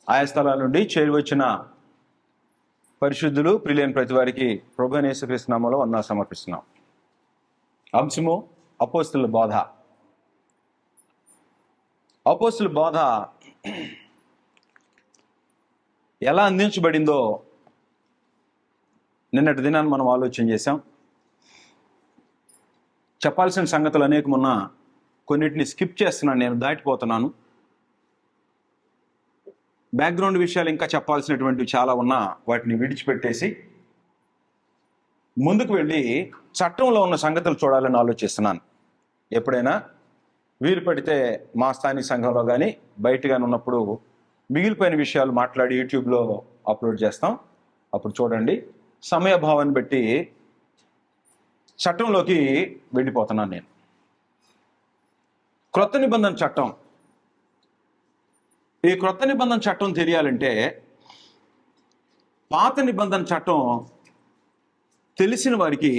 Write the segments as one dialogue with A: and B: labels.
A: ఆయా స్థలాల నుండి చేరి వచ్చిన పరిశుద్ధులు ప్రియులైన ప్రతి వారికి ప్రభువైన యేసుక్రీస్తు నామములో వందనాలు సమర్పిస్తున్నాం. అంశము అపోస్తలుల బోధ. అపోస్తలుల బోధ ఎలా అందించబడిందో నిన్నటి దినాన్ని మనం ఆలోచన చేశాం. చెప్పాల్సిన సంగతులు అనేకమున్నా కొన్నిటిని స్కిప్ చేస్తున్నాను, నేను దాటిపోతున్నాను. బ్యాక్గ్రౌండ్ విషయాలు ఇంకా చెప్పాల్సినటువంటివి చాలా ఉన్నా వాటిని విడిచిపెట్టేసి ముందుకు వెళ్ళి చట్టంలో ఉన్న సంగతులు చూడాలని ఆలోచిస్తున్నాను. ఎప్పుడైనా వీలు పడితే మా స్థానిక సంఘంలో కానీ బయట కానీ ఉన్నప్పుడు మిగిలిపోయిన విషయాలు మాట్లాడి యూట్యూబ్లో అప్లోడ్ చేస్తాం. అప్పుడు చూడండి. సమయభావాన్ని బట్టి చట్టంలోకి వెళ్ళిపోతున్నాను నేను. క్రొత్త నిబంధన చట్టం. ఈ క్రొత్త నిబంధన చట్టం తెలియాలంటే పాత నిబంధన చట్టం తెలిసిన వారికి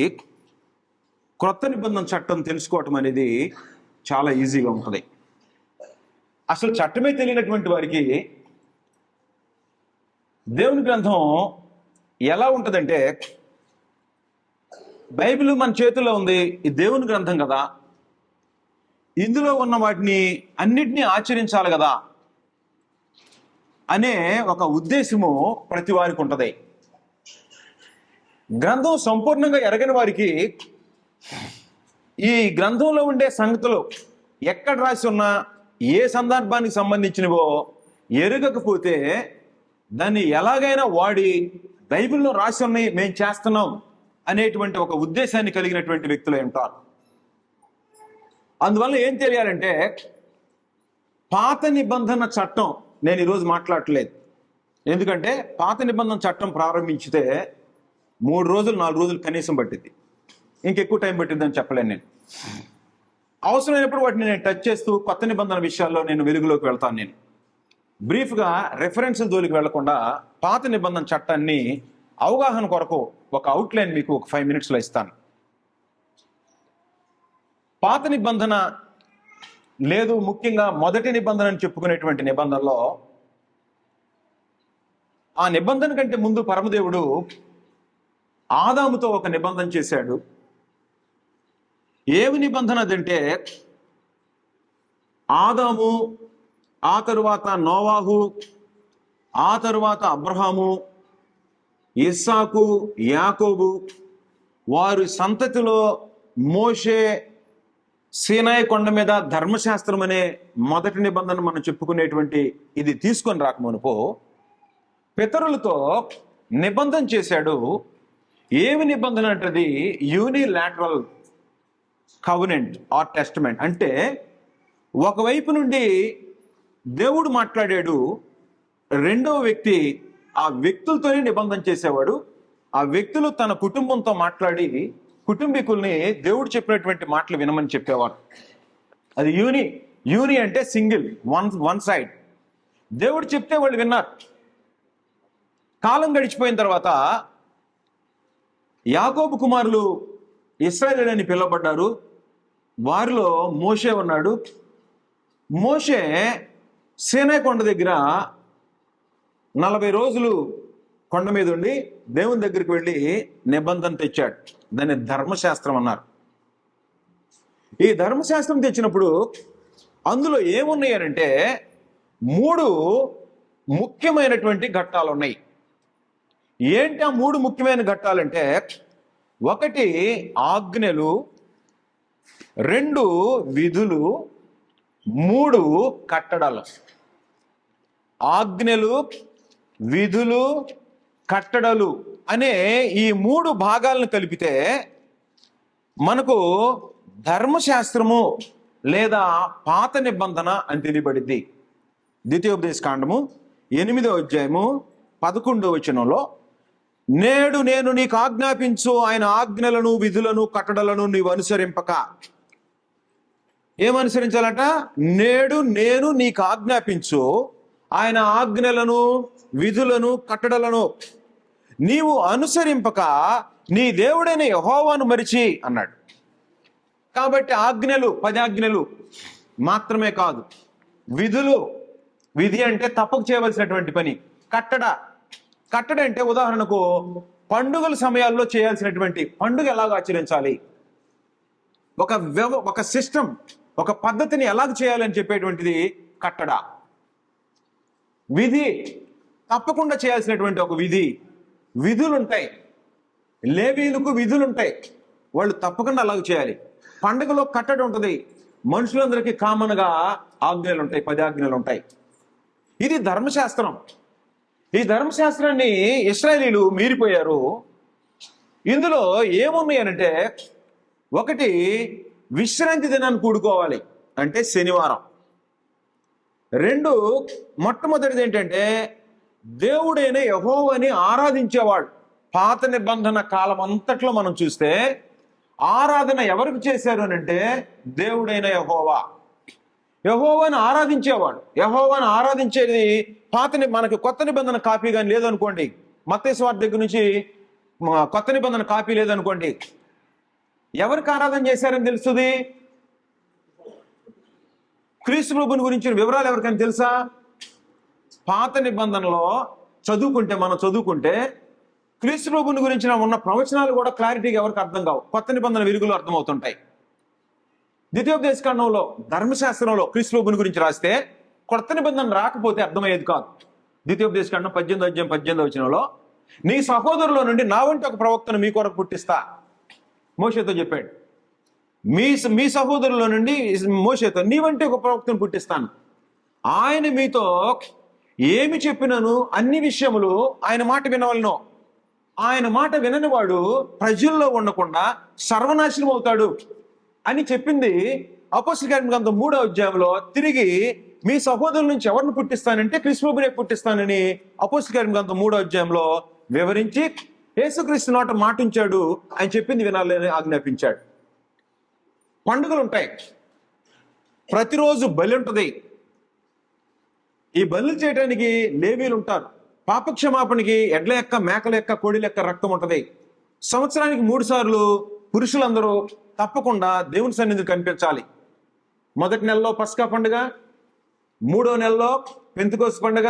A: క్రొత్త నిబంధన చట్టం తెలుసుకోవటం అనేది చాలా ఈజీగా ఉంటుంది. అసలు చట్టమే తెలియనటువంటి వారికి దేవుని గ్రంథం ఎలా ఉంటుందంటే, బైబిల్ మన చేతుల్లో ఉంది, ఈ దేవుని గ్రంథం కదా, ఇందులో ఉన్న వాటిని అన్నిటినీ ఆచరించాలి కదా అనే ఒక ఉద్దేశము ప్రతి వారికి ఉంటుంది. గ్రంథం సంపూర్ణంగా ఎరగని వారికి ఈ గ్రంథంలో ఉండే సంగతులు ఎక్కడ రాసి ఉన్నా ఏ సందర్భానికి సంబంధించినవో ఎరగకపోతే దాన్ని ఎలాగైనా వాడి బైబిల్లో రాసి ఉన్నాయి మేము చేస్తున్నాం అనేటువంటి ఒక ఉద్దేశాన్ని కలిగినటువంటి వ్యక్తులు ఉంటారు. అందువల్ల ఏం తెలియాలంటే, పాత నిబంధన చట్టం నేను ఈరోజు మాట్లాడట్లేదు. ఎందుకంటే పాత నిబంధన చట్టం ప్రారంభించితే 3 రోజులు 4 రోజులు కనీసం పట్టింది. ఇంకెక్కువ టైం పట్టిందని చెప్పలేను నేను. అవసరమైనప్పుడు వాటిని నేను టచ్ చేస్తూ కొత్త నిబంధన విషయాల్లో నేను వెలుగులోకి వెళ్తాను. నేను బ్రీఫ్గా రెఫరెన్స్ల జోలికి వెళ్లకుండా పాత నిబంధన చట్టాన్ని అవగాహన కొరకు ఒక అవుట్లైన్ మీకు ఒక 5 minutesలో ఇస్తాను. పాత నిబంధన లేదు, ముఖ్యంగా మొదటి నిబంధన అని చెప్పుకునేటువంటి నిబంధనలో, ఆ నిబంధన కంటే ముందు పరమదేవుడు ఆదాముతో ఒక నిబంధన చేశాడు. ఏమి నిబంధన అదంటే, ఆదాము, ఆ తరువాత నోవాహు, ఆ తరువాత అబ్రహాము, ఇస్సాకు, యాకోబు, వారి సంతతిలో మోషే సీనాయి కొండ మీద ధర్మశాస్త్రం అనే మొదటి నిబంధన మనం చెప్పుకునేటువంటి ఇది తీసుకొని రాకమునుపో పితరులతో నిబంధన చేశాడు. ఏమి నిబంధన అంటది? Unilateral covenant or testament. అంటే ఒకవైపు నుండి దేవుడు మాట్లాడాడు, రెండవ వ్యక్తి ఆ వ్యక్తులతోనే నిబంధన చేసేవాడు. ఆ వ్యక్తులు తన కుటుంబంతో మాట్లాడి కుటుంబీకుల్ని దేవుడు చెప్పినటువంటి మాటలు వినమని చెప్పేవారు. అది యూని అంటే సింగిల్, వన్ సైడ్. దేవుడు చెప్తే వాళ్ళు విన్నారు. కాలం గడిచిపోయిన తర్వాత యాకోబు కుమారులు ఇశ్రాయేలు అని పిలువబడ్డారు. వారిలో మోషే ఉన్నాడు. మోషే సీనాయి కొండ దగ్గర 40 రోజులు కొండ మీద ఉండి దేవుని దగ్గరికి వెళ్ళి నిబంధన తెచ్చాడు. దాన్ని ధర్మశాస్త్రం అన్నారు. ఈ ధర్మశాస్త్రం తెచ్చినప్పుడు అందులో ఏమున్నాయనంటే 3 ముఖ్యమైనటువంటి ఘట్టాలు ఉన్నాయి. ఏంటి ఆ 3 ముఖ్యమైన ఘట్టాలంటే, 1 ఆజ్ఞలు, 2 విధులు, 3 కట్టడలు. ఆజ్ఞలు, విధులు, కట్టడలు అనే ఈ 3 భాగాలను కలిపితే మనకు ధర్మశాస్త్రము లేదా పాత నిబంధన అని తెలియబడింది. ద్వితీయోపదేశ కాండము 8వ అధ్యాయము 11వ వచనంలో, నేడు నేను నీకు ఆజ్ఞాపించు ఆయన ఆజ్ఞలను, విధులను, కట్టడలను నీవు అనుసరింపక. ఏమనుసరించాలట? నేడు నేను నీకు ఆజ్ఞాపించు ఆయన ఆజ్ఞలను, విధులను, కట్టడలను నీవు అనుసరింపక నీ దేవుడైన యెహోవాను మరిచి అన్నాడు. కాబట్టి ఆజ్ఞలు, 10 ఆజ్ఞలు మాత్రమే కాదు, విధులు విధి అంటే తప్పక చేయవలసినటువంటి పని. కట్టడ, కట్టడ అంటే ఉదాహరణకు పండుగల సమయాల్లో చేయాల్సినటువంటి పండుగ ఎలాగ ఆచరించాలి, ఒక సిస్టమ్, ఒక పద్ధతిని ఎలాగ చేయాలని చెప్పేటువంటిది కట్టడ. విధి తప్పకుండా చేయాల్సినటువంటి ఒక విధి, విధులు ఉంటాయి. లేవీలకు విధులు ఉంటాయి, వాళ్ళు తప్పకుండా అలాగ చేయాలి. పండుగలో కట్టడి ఉంటుంది, మనుషులందరికీ కామన్గా ఆజ్ఞలు ఉంటాయి, 10 ఆజ్ఞలు ఉంటాయి. ఇది ధర్మశాస్త్రం. ఈ ధర్మశాస్త్రాన్ని ఇశ్రాయేలీలు మీరిపోయారు. ఇందులో ఏమున్నాయి అంటే, ఒకటి విశ్రాంతి దినాన్ని కూడుకోవాలి అంటే శనివారం. 2 మొట్టమొదటిది ఏంటంటే దేవుడైన యెహోవాని ఆరాధించేవాడు. పాత నిబంధన కాలం అంతట్లో మనం చూస్తే ఆరాధన ఎవరికి చేశారు అని అంటే దేవుడైన యెహోవా, యెహోవాని ఆరాధించేవాడు. యెహోవాని ఆరాధించేది మనకి కొత్త నిబంధన కాపీ కానీ లేదనుకోండి, మత్తయి సువార్త దగ్గర నుంచి కొత్త నిబంధన కాపీ లేదనుకోండి, ఎవరికి ఆరాధన చేశారని తెలుస్తుంది? క్రీస్తు ప్రభుని గురించిన వివరాలు ఎవరికైనా తెలుసా? పాత నిబంధనలో మనం చదువుకుంటే క్రీస్తు ప్రభుని గురించిన ఉన్న ప్రవచనాలు కూడా క్లారిటీగా ఎవరికి అర్థం కావు, కొత్త నిబంధన వెలుగులో అర్థమవుతుంటాయి. ద్వితీయోపదేశకాండంలో, ధర్మశాస్త్రంలో క్రీస్తు ప్రభుని గురించి రాస్తే కొత్త నిబంధన రాకపోతే అర్థమయ్యేది కాదు. ద్వితీయోపదేశకాండం 18వ అధ్యాయం 18వ వచనంలో, నీ సహోదరులో నుండి నా వంటి ఒక ప్రవక్తను మీ కొరకు పుట్టిస్తా మోషేతో చెప్పాడు. మీ సహోదరులో నుండి మోషేతో నీ వంటి ఒక ప్రవక్తను పుట్టిస్తాను, ఆయన మీతో ఏమి చెప్పినను అన్ని విషయములు ఆయన మాట వినవలను, ఆయన మాట వినని వాడు ప్రజల్లో ఉండకుండా సర్వనాశనం అవుతాడు అని చెప్పింది అపోస్తలుల గ్రంథం 3వ అధ్యాయంలో. తిరిగి మీ సహోదరుల నుంచి ఎవరిని పుట్టిస్తానంటే క్రీస్తునే పుట్టిస్తానని అపోస్తలుల గ్రంథం 3వ అధ్యాయంలో వివరించి యేసుక్రీస్తు నోట మాట ఉంచాడు, ఆయన చెప్పింది వినాలని ఆజ్ఞాపించాడు. పండుగలు ఉంటాయి, ప్రతిరోజు బలి ఉంటుంది. ఈ బలులు చేయడానికి లేవీలు ఉంటారు. పాపక్షమాపణకి ఎడ్ల యొక్క, మేకల యొక్క, కోడిల యొక్క రక్తం ఉంటుంది. సంవత్సరానికి 3 సార్లు పురుషులందరూ తప్పకుండా దేవుని సన్నిధిని కనిపించాలి. మొదటి నెలలో పస్కా పండుగ, 3వ నెలలో పెంతెకోస్తు పండుగ,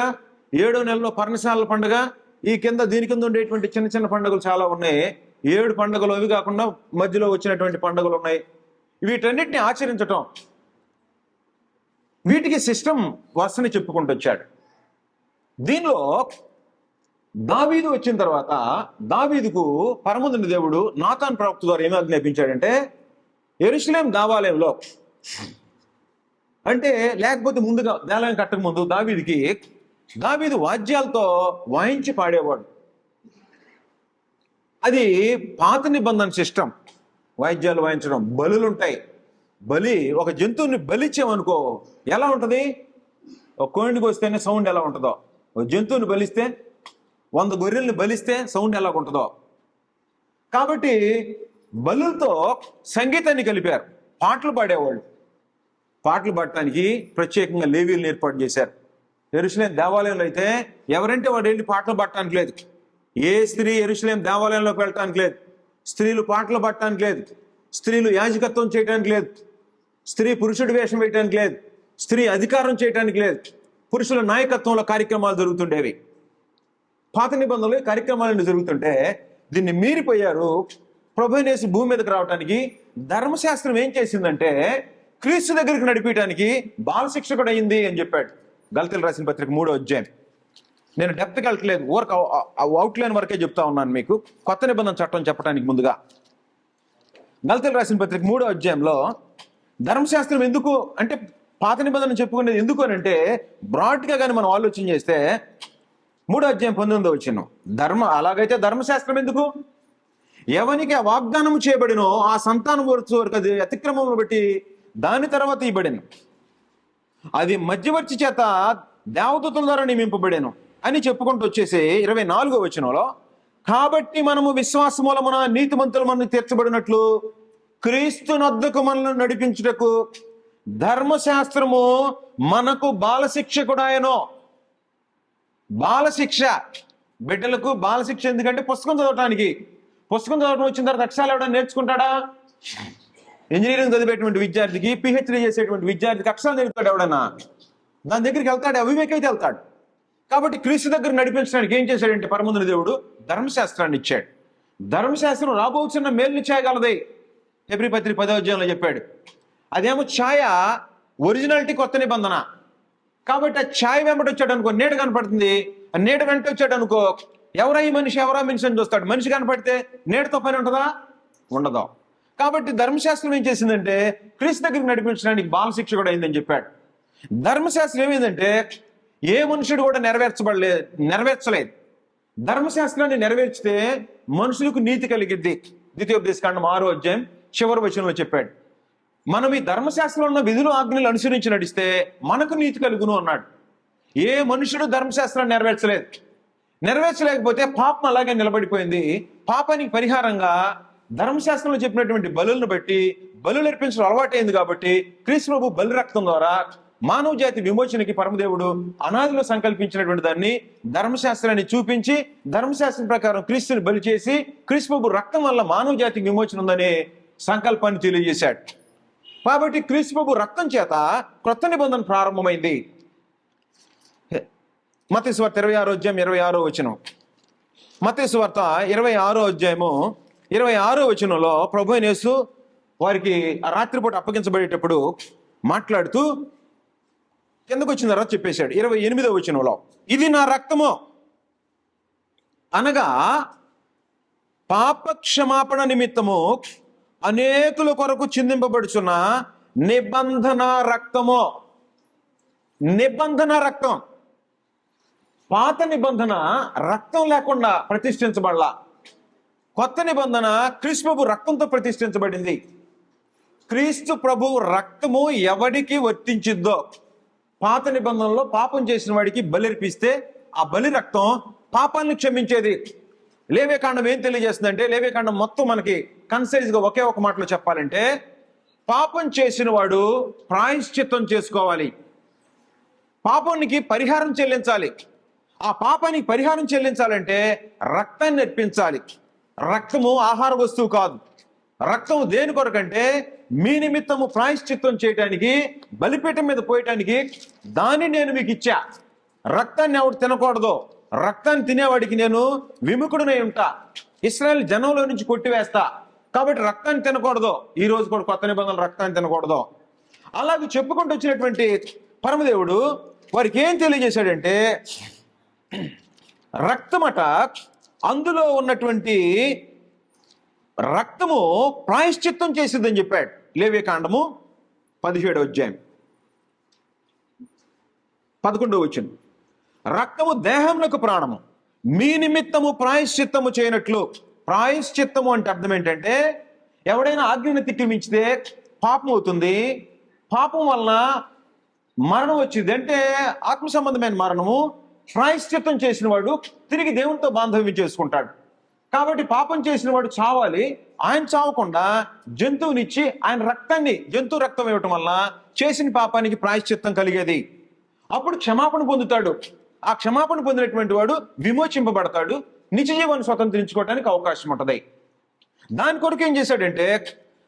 A: 7వ నెలలో పర్ణశాలల పండుగ, ఈ దీని కింద ఉండేటువంటి చిన్న చిన్న పండుగలు చాలా ఉన్నాయి. 7 పండుగలు అవి కాకుండా మధ్యలో వచ్చినటువంటి పండుగలు ఉన్నాయి. వీటన్నిటిని ఆచరించటం, వీటికి సిస్టమ్ వరుసని చెప్పుకుంటూ వచ్చాడు. దీనిలో దావీదు వచ్చిన తర్వాత దావీదుకు పరమందుని దేవుడు నాతాను ప్రవక్త ద్వారా ఏమి ఆజ్ఞాపించాడంటే, యెరూషలేం దేవాలయంలో అంటే లేకపోతే ముందుగా దేవాలయం కట్టక ముందు దావీదు వాద్యాలతో వాయించి పాడేవాడు. అది పాత నిబంధన సిస్టమ్, వాయిద్యాలు వాయించడం. బలులు ఉంటాయి. బలి, ఒక జంతువుని బలిచ్చామనుకో ఎలా ఉంటుంది? ఒక కోడికి వస్తేనే సౌండ్ ఎలా ఉంటుందో, ఒక జంతువుని బలిస్తే, 100 గొర్రెల్ని బలిస్తే సౌండ్ ఎలా ఉంటుందో. కాబట్టి బలులతో సంగీతాన్ని కలిపారు. పాటలు పాడేవాళ్ళు. పాటలు పాడటానికి ప్రత్యేకంగా లేవీలను ఏర్పాటు చేశారు. యెరూషలేం దేవాలయంలో అయితే ఎవరంటే వాడు వెళ్ళి పాటలు పాడటానికి లేదు. ఏ స్త్రీ యెరూషలేం దేవాలయంలోకి వెళ్ళటానికి లేదు. స్త్రీలు పాటలు పాడటానికి లేదు. స్త్రీలు యాజకత్వం చేయడానికి లేదు. స్త్రీ పురుషుడి వేషం వేయటానికి లేదు. స్త్రీ అధికారం చేయటానికి లేదు. పురుషుల నాయకత్వంలో కార్యక్రమాలు జరుగుతుండేవి. పాత నిబంధనలు కార్యక్రమాలను జరుగుతుంటే దీన్ని మీరిపోయారు. ప్రభువైన యేసు భూమి మీదకి రావడానికి ధర్మశాస్త్రం ఏం చేసిందంటే క్రీస్తు దగ్గరికి నడిపించడానికి బాలశిక్షకుడు అయింది అని చెప్పాడు. గలతీయులకు రాసిన పత్రిక 3వ అధ్యాయం. నేను డెప్త్కి వెళ్ళట్లేదు, అవుట్లైన్ వరకే చెప్తా ఉన్నాను మీకు, కొత్త నిబంధన చట్టం చెప్పడానికి ముందుగా. గలతీయులకు రాసిన పత్రిక 3వ అధ్యాయంలో ధర్మశాస్త్రం ఎందుకు అంటే, పాత నిబంధన చెప్పుకునేది ఎందుకు అని అంటే, బ్రాడ్గా కానీ మనం ఆలోచన చేస్తే 3వ అధ్యాయం 19వ వచనం, అలాగైతే ధర్మశాస్త్రం ఎందుకు? ఎవనికి ఆ వాగ్దానం చేయబడినో ఆ సంతానం వరకు అది అతిక్రమం బట్టి దాని తర్వాత ఇవ్వబడెను, అది మధ్యవర్తి చేత దేవదూతల ద్వారా నియమింపబడెను అని చెప్పుకుంటూ వచ్చేసి 24వ వచనంలో, కాబట్టి మనము విశ్వాస మూలమున నీతిమంతుల మనల్ని తీర్చబడినట్లు క్రీస్తు నొద్దకు మనల్ని నడిపించుటకు ధర్మశాస్త్రము మనకు బాలశిక్షకుడాయనో. బాలశిక్ష, బిడ్డలకు బాలశిక్ష ఎందుకంటే పుస్తకం చదవటానికి. పుస్తకం చదవటం వచ్చిన తర్వాత అక్షరాలు ఎవడన్నా నేర్చుకుంటాడా? ఇంజనీరింగ్ చదివేటువంటి విద్యార్థికి, పిహెచ్డీ చేసేటువంటి విద్యార్థికి అక్షరాలు నేర్పుతాడు ఎవడన్నా? దాని దగ్గరికి వెళ్తాడు, అవివేకైతే వెళ్తాడు. కాబట్టి క్రీస్తు దగ్గర నడిపించడానికి ఏం చేశాడంటే పరమందుని దేవుడు ధర్మశాస్త్రాన్ని ఇచ్చాడు. ధర్మశాస్త్రం రాబోతున్న మేలుని చేయగలది. హెబ్రీ పత్రిక 10వ అధ్యాయంలో చెప్పాడు. అదేమో ఛాయ, ఒరిజినాలిటీ కొత్త నిబంధన. కాబట్టి ఆ ఛాయ వెంబడి వచ్చాడు అనుకో, నీడ కనపడుతుంది. ఆ నీడ వెంట వచ్చాడు అనుకో, ఎవరా ఈ మనిషి, ఎవరా మనిషి అని చూస్తాడు. మనిషి కనపడితే నీడతో పని ఉంటుందా? ఉండదు. కాబట్టి ధర్మశాస్త్రం ఏం చేసిందంటే క్రీస్తు దగ్గరికి నడిపించడానికి బాలశిక్ష కూడా అయిందని చెప్పాడు. ధర్మశాస్త్రం ఏమైందంటే ఏ మనుషుడు కూడా నెరవేర్చలేదు. ధర్మశాస్త్రాన్ని నెరవేర్చితే మనుషులకు నీతి కలిగిద్ది. ద్వితీయోపదేశకాండం 6వ అధ్యాయం చివరి వచనంలో చెప్పాడు. మనం ఈ ధర్మశాస్త్రంలో ఉన్న విధులు ఆజ్ఞలు అనుసరించి నడిస్తే మనకు నీతి కలుగును అన్నాడు. ఏ మనుషుడు ధర్మశాస్త్రాన్ని నెరవేర్చలేకపోతే పాపం అలాగే నిలబడిపోయింది. పాపానికి పరిహారంగా ధర్మశాస్త్రంలో చెప్పినటువంటి బలులను బట్టి బలులు అర్పించడం అలవాటైంది. కాబట్టి క్రీస్తు ప్రభు బలి రక్తం ద్వారా మానవ జాతి విమోచనకి పరమదేవుడు అనాదిలో సంకల్పించినటువంటి దాన్ని ధర్మశాస్త్రాన్ని చూపించి ధర్మశాస్త్రం ప్రకారం క్రీస్తుని బలి చేసి క్రీస్తు ప్రభు రక్తం వల్ల మానవ జాతికి విమోచన ఉందనే సంకల్పాన్ని తెలియజేశాడు. కాబట్టి క్రీస్తు ప్రభు రక్తం చేత క్రొత్త నిబంధన ప్రారంభమైంది. మత్తయి సువార్త 26వ అధ్యాయం 26వ వచనం. మత్తయి సువార్త 26వ అధ్యాయము 26వ వచనంలో ప్రభువైన యేసు వారికి రాత్రిపూట అప్పగించబడేటప్పుడు మాట్లాడుతూ కిందకు వచ్చిన తర్వాత చెప్పేశాడు. 28వ వచనంలో, ఇది నా రక్తము అనగా పాప క్షమాపణ నిమిత్తము అనేకుల కొరకు చిందింపబడుచున్న నిబంధన రక్తము. నిబంధన రక్తం. పాత నిబంధన రక్తం లేకుండా ప్రతిష్ఠించబడలా. కొత్త నిబంధన క్రీస్తు ప్రభు రక్తంతో ప్రతిష్ఠించబడింది. క్రీస్తు ప్రభు రక్తము ఎవడికి వర్తించిద్దో, పాత నిబంధనలో పాపం చేసిన వాడికి బలిర్పిస్తే ఆ బలి రక్తం పాపాలను క్షమించేది. లేవియకాండం ఏం తెలియజేస్తుందంటే, లేవియకాండం మొత్తం మనకి కన్సైజ్గా ఒకే ఒక మాటలో చెప్పాలంటే, పాపం చేసిన వాడు ప్రాయశ్చిత్తం చేసుకోవాలి, పాపానికి పరిహారం చెల్లించాలి. ఆ పాపానికి పరిహారం చెల్లించాలంటే రక్తాన్ని అర్పించాలి. రక్తము ఆహార వస్తువు కాదు. రక్తం దేని కొరకంటే మీ నిమిత్తము ప్రాయశ్చిత్తం చేయటానికి, బలిపీఠం మీద పోయటానికి దాన్ని నేను మీకు ఇచ్చా. రక్తాన్ని ఎవడు తినకూడదు, రక్తాన్ని తినేవాడికి నేను విముఖుడునై ఉంటా, ఇశ్రాయేలు జనంలో నుంచి కొట్టివేస్తా. కాబట్టి రక్తాన్ని తినకూడదు. ఈ రోజు కూడా కొత్త నిబంధనలు రక్తాన్ని తినకూడదు. అలాగే చెప్పుకుంటూ వచ్చినటువంటి పరమదేవుడు వారికి ఏం తెలియజేశాడంటే, రక్తమట, అందులో ఉన్నటువంటి రక్తము ప్రాయశ్చిత్తం చేసిద్దని చెప్పాడు. లేవియకాండము 17వ అధ్యాయం 11వ వచనం, రక్తము దేహమునకు ప్రాణము, మీ నిమిత్తము ప్రాయశ్చిత్తము చేయనట్లు. ప్రాయశ్చిత్తము అంటే అర్థం ఏంటంటే, ఎవడైనా ఆజ్ఞను తిక్కిమించితే పాపం అవుతుంది. పాపం వలన మరణం వచ్చింది అంటే ఆత్మ సంబంధమైన మరణము. ప్రాయశ్చిత్తం చేసిన వాడు తిరిగి దేవునితో బాంధవ్యం చేసుకుంటాడు. కాబట్టి పాపం చేసిన వాడు చావాలి. ఆయన చావకుండా జంతువునిచ్చి ఆయన రక్తాన్ని, జంతువు రక్తం ఇవ్వటం వల్ల చేసిన పాపానికి ప్రాయశ్చిత్తం కలిగేది. అప్పుడు క్షమాపణ పొందుతాడు. ఆ క్షమాపణ పొందినటువంటి వాడు విమోచింపబడతాడు, నిత్య జీవాన్ని స్వతంత్రించుకోవడానికి అవకాశం ఉంటుంది. దాని కొరకు ఏం చేశాడంటే,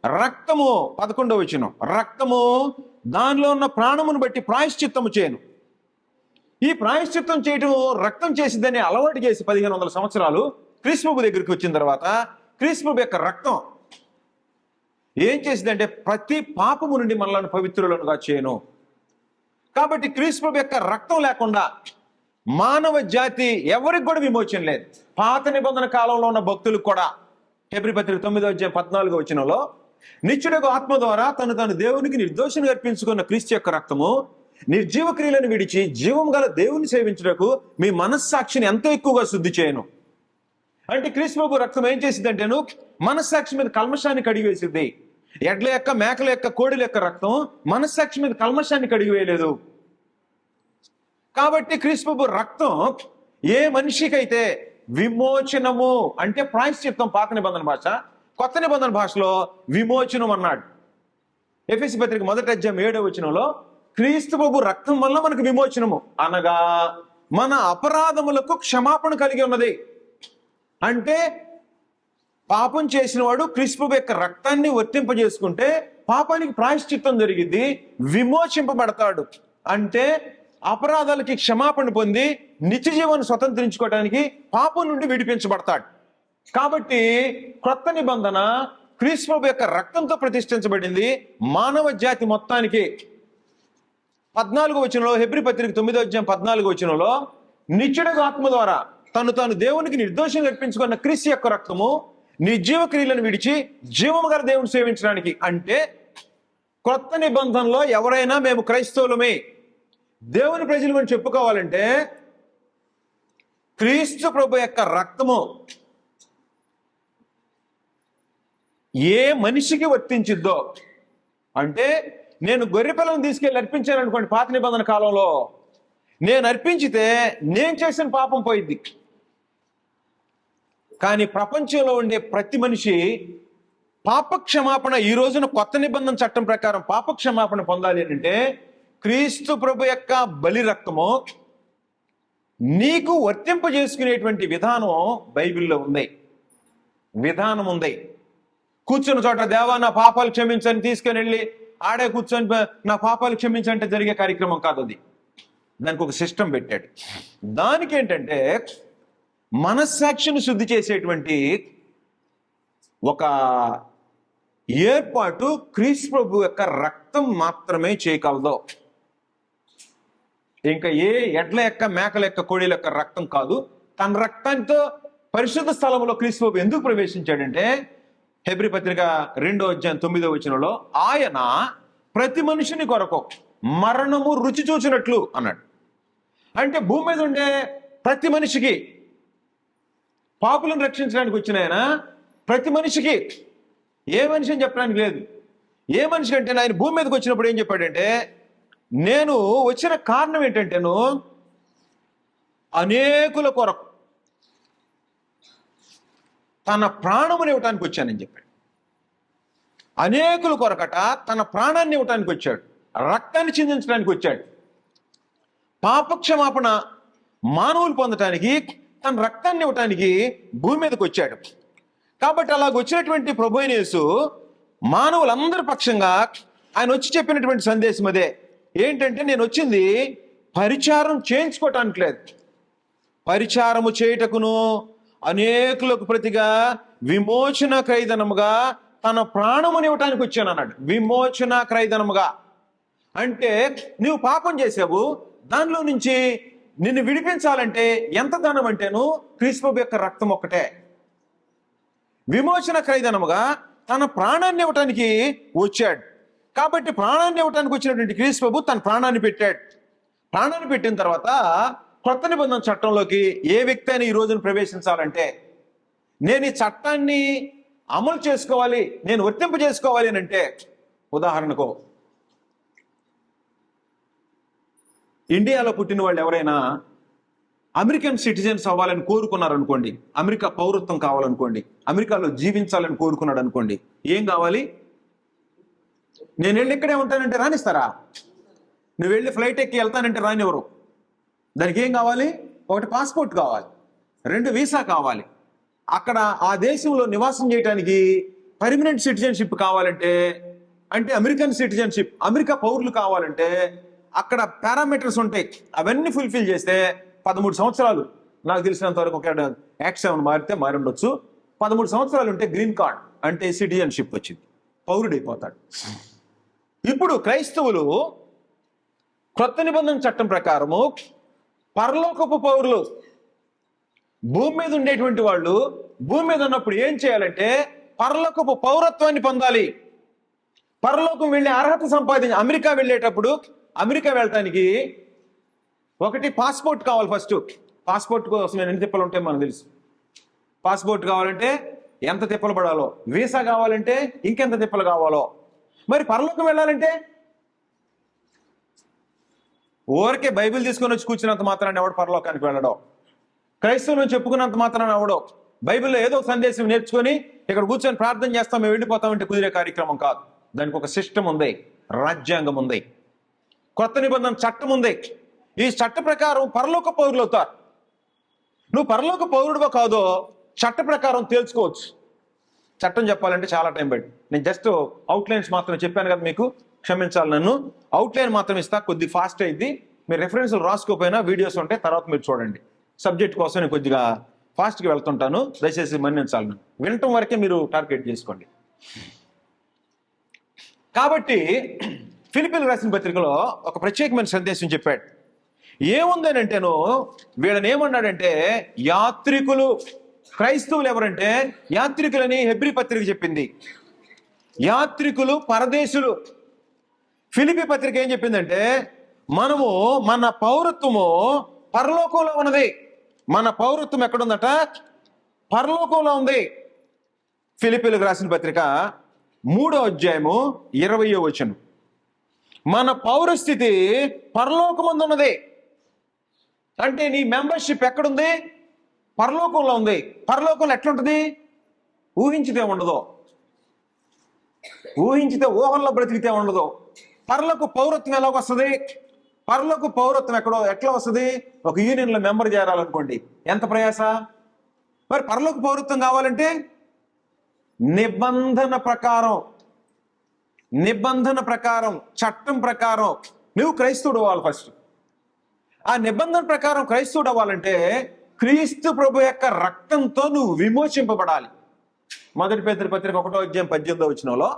A: రక్తము 11వ వచనం, రక్తము దానిలో ఉన్న ప్రాణమును బట్టి ప్రాయశ్చిత్తము చేయను. ఈ ప్రాయశ్చిత్తం చేయటం, రక్తం చేసిద్దని అలవాటు చేసి 1500 సంవత్సరాలు క్రీస్తు ప్రభు దగ్గరికి వచ్చిన తర్వాత క్రీస్తు ప్రభు యొక్క రక్తం ఏం చేసిందంటే ప్రతి పాపము నుండి మనల్ని పవిత్రులుగా చేయను. కాబట్టి క్రీస్తు ప్రభు యొక్క రక్తం లేకుండా మానవ జాతి ఎవరికి కూడా విమోచన లేదు. పాత నిబంధన కాలంలో ఉన్న భక్తులకు కూడా. హెబ్రీ పత్రిక 9వ అధ్యాయం 14వ వచనంలో, నిత్యుడగు ఆత్మ ద్వారా తను దేవునికి నిర్దోషిని అర్పించుకున్న క్రీస్తు యొక్క రక్తము నిర్జీవ క్రియలను విడిచి జీవం గల దేవుని సేవించుటకు మీ మనస్సాక్షిని ఎంతో ఎక్కువగా శుద్ధి చేయను. అంటే క్రీస్తు ప్రభు రక్తం ఏం చేసిందంటేను మనస్సాక్షి మీద కల్మషాన్ని కడిగివేసింది. ఎడ్ల యొక్క, మేకల యొక్క, కోడిల యొక్క రక్తం మనస్సాక్షి మీద కల్మషాన్ని కడిగివేయలేదు. కాబట్టి క్రీస్తు ప్రభు రక్తం ఏ మనిషికైతే విమోచనము అంటే ప్రాయశ్చిత్తం, పాత నిబంధన భాష. కొత్త నిబంధన భాషలో విమోచనం అన్నాడు. ఎఫెసీ పత్రిక 1వ అధ్యాయం 7వ వచనంలో, క్రీస్తు ప్రభు రక్తం వల్ల మనకు విమోచనము అనగా మన అపరాధములకు క్షమాపణ కలిగి ఉన్నది. అంటే పాపం చేసిన వాడు క్రీస్తు ప్రభు యొక్క రక్తాన్ని వర్తింపజేసుకుంటే పాపానికి ప్రాయశ్చిత్తం జరిగింది, విమోచింపబడతాడు. అంటే అపరాధాలకి క్షమాపణ పొంది నిత్య జీవాన్ని స్వతంత్రించుకోవడానికి పాపం నుండి విడిపించబడతాడు. కాబట్టి క్రొత్త నిబంధన క్రీస్తు ప్రభు యొక్క రక్తంతో ప్రతిష్ఠించబడింది మానవ జాతి మొత్తానికి. 14వ వచనంలో, హెబ్రీ పత్రిక 9వ అధ్యాయం 14వ వచనంలో, నిత్యుడగు ఆత్మ ద్వారా తాను దేవునికి నిర్దోషంగా అర్పించుకున్న క్రీస్తు యొక్క రక్తము నిర్జీవ క్రియలను విడిచి జీవము గల దేవుని సేవించడానికి. అంటే క్రొత్త నిబంధనలో ఎవరైనా మేము క్రైస్తవులమే, దేవుని ప్రజలు అని చెప్పుకోవాలంటే క్రీస్తు ప్రభు యొక్క రక్తము ఏ మనిషికి వర్తించిద్దో, అంటే నేను గొర్రె పిల్లను తీసుకెళ్ళి అర్పించాను అనుకోండి, పాత నిబంధన కాలంలో నేను అర్పించితే నేను చేసిన పాపం పోయిద్ది. కానీ ప్రపంచంలో ఉండే ప్రతి మనిషి పాపక్షమాపణ, ఈ రోజున కొత్త నిబంధన చట్టం ప్రకారం పాపక్షమాపణ పొందాలి అంటే క్రీస్తు ప్రభు యొక్క బలి రక్తము నీకు వర్తింపజేసుకునేటువంటి విధానం బైబిల్లో ఉంది, విధానం ఉంది. కూర్చున్న చోట దేవా నా పాపాలు క్షమించని తీసుకుని వెళ్ళి ఆడే కూర్చొని నా పాపాలు క్షమించంటే జరిగే కార్యక్రమం కాదు అది. దానికి ఒక సిస్టమ్ పెట్టాడు. దానికి ఏంటంటే మనస్సాక్షిని శుద్ధి చేసేటువంటి ఒక ఏర్పాటు క్రీస్తు ప్రభు యొక్క రక్తం మాత్రమే చేయగలదు. ఇంకా ఏ ఎడ్ల యొక్క, మేకల యొక్క, కోడిల యొక్క రక్తం కాదు. తన రక్తంతో పరిశుద్ధ స్థలంలో క్రీస్తు ప్రభు ఎందుకు ప్రవేశించాడంటే హెబ్రీ పత్రిక 2వ అధ్యాయం 9వ వచనంలో, ఆయన ప్రతి మనిషిని కొరకు మరణము రుచి చూచినట్లు అన్నాడు. అంటే భూమి మీద ఉండే ప్రతి మనిషికి, పాపులను రక్షించడానికి వచ్చిన ఆయన ప్రతి మనిషికి, ఏ మనిషి అని చెప్పడానికి లేదు, ఏ మనిషి అంటే ఆయన భూమి మీదకి వచ్చినప్పుడు ఏం చెప్పాడంటే, నేను వచ్చిన కారణం ఏంటంటేను అనేకుల కొరకు తన ప్రాణముని ఇవ్వటానికి వచ్చానని చెప్పాడు. అనేకుల కొరకట తన ప్రాణాన్ని ఇవ్వటానికి వచ్చాడు, రక్తాన్ని చిందించడానికి వచ్చాడు. పాపక్షమాపణ మానవులు పొందటానికి తన రక్తాన్ని ఇవ్వటానికి భూమి మీదకి వచ్చాడు. కాబట్టి అలాగ వచ్చినటువంటి ప్రభు అయిన యేసు మానవులందరి పక్షంగా ఆయన వచ్చి చెప్పినటువంటి సందేశం అదే. ఏంటంటే నేను వచ్చింది పరిచారం చేయించుకోవటానికి లేదు, పరిచారము చేయుటకును అనేకులకు ప్రతిగా విమోచన క్రయధనముగా తన ప్రాణముని ఇవ్వటానికి వచ్చాను అన్నాడు. విమోచన క్రయధనముగా అంటే నువ్వు పాపం చేసావు, దానిలో నుంచి నిన్ను విడిపించాలంటే ఎంత ధనం అంటేను క్రీస్తు ప్రభు యొక్క రక్తం ఒక్కటే. విమోచన క్రయధనముగా తన ప్రాణాన్ని ఇవ్వటానికి వచ్చాడు. కాబట్టి ప్రాణాన్ని ఇవ్వటానికి వచ్చినటువంటి క్రీస్తు ప్రభు తన ప్రాణాన్ని పెట్టాడు. ప్రాణాన్ని పెట్టిన తర్వాత కొత్త నిబంధన చట్టంలోకి ఏ వ్యక్తి అయినా ఈ రోజున ప్రవేశించాలంటే, నేను ఈ చట్టాన్ని అమలు చేసుకోవాలి, నేను వర్తింప చేసుకోవాలి అని అంటే, ఉదాహరణకు ఇండియాలో పుట్టిన వాళ్ళు ఎవరైనా అమెరికన్ సిటిజన్స్ అవ్వాలని కోరుకున్నారనుకోండి, అమెరికా పౌరత్వం కావాలనుకోండి, అమెరికాలో జీవించాలని కోరుకున్నాడు అనుకోండి, ఏం కావాలి? నేను వెళ్ళి ఇక్కడే ఉంటానంటే రానిస్తారా? నువ్వు వెళ్ళి ఫ్లైట్ ఎక్కి వెళ్తానంటే రానివ్వరు. దానికి ఏం కావాలి? ఒకటి పాస్పోర్ట్ కావాలి, 2 వీసా కావాలి, అక్కడ ఆ దేశంలో నివాసం చేయడానికి పర్మనెంట్ సిటిజన్షిప్ కావాలంటే, అంటే అమెరికన్ సిటిజన్షిప్, అమెరికా పౌరులు కావాలంటే అక్కడ పారామీటర్స్ ఉంటాయి. అవన్నీ ఫుల్ఫిల్ చేస్తే 13 సంవత్సరాలు, నాకు తెలిసినంత వరకు ఒక యాక్ట్ 7 మారితే మారి ఉండొచ్చు, 13 సంవత్సరాలు ఉంటే గ్రీన్ కార్డ్ అంటే సిటిజన్షిప్ వచ్చింది, పౌరుడైపోతాడు. ఇప్పుడు క్రైస్తవులు కొత్త నిబంధన చట్టం ప్రకారము పరలోకపు పౌరులు, భూమి మీద ఉండేటువంటి వాళ్ళు భూమి మీద ఉన్నప్పుడు ఏం చేయాలంటే పరలోకపు పౌరత్వాన్ని పొందాలి, పరలోకం వెళ్ళే అర్హత సంపాదించి అమెరికా వెళ్ళేటప్పుడు, అమెరికా వెళ్ళటానికి ఒకటి పాస్పోర్ట్ కావాలి. ఫస్ట్ పాస్పోర్ట్ కోసం ఎన్ని తిప్పలు ఉంటాయి మనకు తెలుసు. పాస్పోర్ట్ కావాలంటే ఎంత తిప్పలు పడాలో, వీసా కావాలంటే ఇంకెంత తిప్పలు కావాలో. మరి పరలోకం వెళ్ళాలంటే ఊరికే బైబిల్ తీసుకొని వచ్చి కూర్చున్నంత మాత్రాన్ని ఎవడు పరలోకానికి వెళ్ళడం, క్రైస్తవులను చెప్పుకున్నంత మాత్రాన్ని ఎవడో బైబిల్లో ఏదో సందేశం నేర్చుకొని ఇక్కడ కూర్చొని ప్రార్థన చేస్తాం మేము వెళ్ళిపోతామంటే కుదిరే కార్యక్రమం కాదు. దానికి ఒక సిస్టమ్ ఉంది, రాజ్యాంగం ఉంది, కొత్త నిబంధన చట్టం ఉంది. ఈ చట్ట ప్రకారం పరలోక పౌరులు అవుతారు. నువ్వు పరలోక పౌరుడువో కాదో చట్ట ప్రకారం తేల్చుకోవచ్చు. చట్టం చెప్పాలంటే చాలా టైం పట్టి, నేను జస్ట్ అవుట్లైన్స్ మాత్రం చెప్పాను కదా మీకు, క్షమించాలి నన్ను. అవుట్లైన్ మాత్రం ఇస్తా, కొద్ది ఫాస్ట్ అయింది. మీరు రెఫరెన్స్లు రాసుకోపోయినా వీడియోస్ ఉంటే తర్వాత మీరు చూడండి. సబ్జెక్ట్ కోసం నేను కొద్దిగా ఫాస్ట్గా వెళ్తుంటాను, దయచేసి మన్నించాలి. వినటం వరకే మీరు టార్గెట్ చేసుకోండి. కాబట్టి ఫిలిప్పీలకు రాసిన పత్రికలో ఒక ప్రత్యేకమైన సందేశం చెప్పాడు. ఏముందనంటేను వీళ్ళని ఏమన్నాడంటే యాత్రికులు, క్రైస్తవులు ఎవరంటే యాత్రికులని హెబ్రీ పత్రిక చెప్పింది. యాత్రికులు, పరదేశులు. ఫిలిప్పీ పత్రిక ఏం చెప్పిందంటే మనము మన పౌరత్వము పరలోకంలో ఉన్నది. మన పౌరత్వం ఎక్కడుందట? పరలోకంలో ఉంది. ఫిలిప్పీలకు రాసిన పత్రిక 3వ అధ్యాయము 20వ వచనం. మన పౌరస్థితి పరలోకమందు ఉన్నది. అంటే నీ మెంబర్షిప్ ఎక్కడుంది? పరలోకంలో ఉంది. పరలోకంలో ఎట్లుంటుంది? ఊహించితే ఉండదు, ఊహించితే ఊహల్లో బ్రతికితే ఉండదు. పరలోక పౌరత్వం ఎలా వస్తుంది? పరలోక పౌరత్వం ఎట్లా వస్తుంది? ఒక యూనియన్లో మెంబర్ చేరాలనుకోండి, ఎంత ప్రయాస. మరి పరలోక పౌరత్వం కావాలంటే నిబంధన ప్రకారం చట్టం ప్రకారం నువ్వు క్రైస్తవుడు అవ్వాలి. ఫస్ట్ ఆ నిబంధన ప్రకారం క్రైస్తవుడు అవ్వాలంటే క్రీస్తు ప్రభు యొక్క రక్తంతో నువ్వు విమోచింపబడాలి. 1 పేతురు పత్రిక 1వ అధ్యాయం 18వ వచనంలో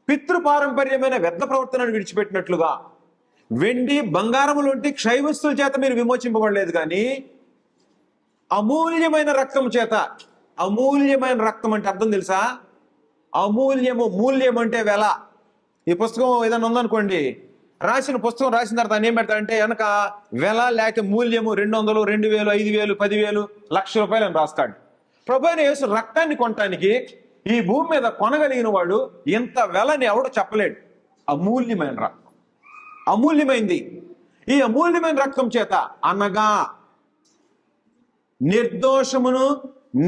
A: పితృపారంపర్యమైన వ్యర్థ ప్రవర్తనను విడిచిపెట్టినట్లుగా వెండి బంగారములు వంటి క్షయ వస్తువుల చేత మీరు విమోచింపబడలేదు, కానీ అమూల్యమైన రక్తం చేత. అమూల్యమైన రక్తం అంటే అర్థం తెలుసా? అమూల్యము, మూల్యం అంటే వెల. ఈ పుస్తకం ఏదైనా ఉందనుకోండి, పుస్తకం రాసిన తర్వాత ఏం పెడతాడంటే వెనక వెల లేక మూల్యము 200, 2000, 5000, 10,000, ₹1,00,000 అని రాస్తాడు. ప్రభువైన యేసు రక్తాన్ని కొనటానికి ఈ భూమి మీద కొనగలిగిన వాడు ఇంత వెలని ఎవడో చెప్పలేడు. అమూల్యమైన రక్తం, అమూల్యమైంది. ఈ అమూల్యమైన రక్తం చేత అనగా నిర్దోషమును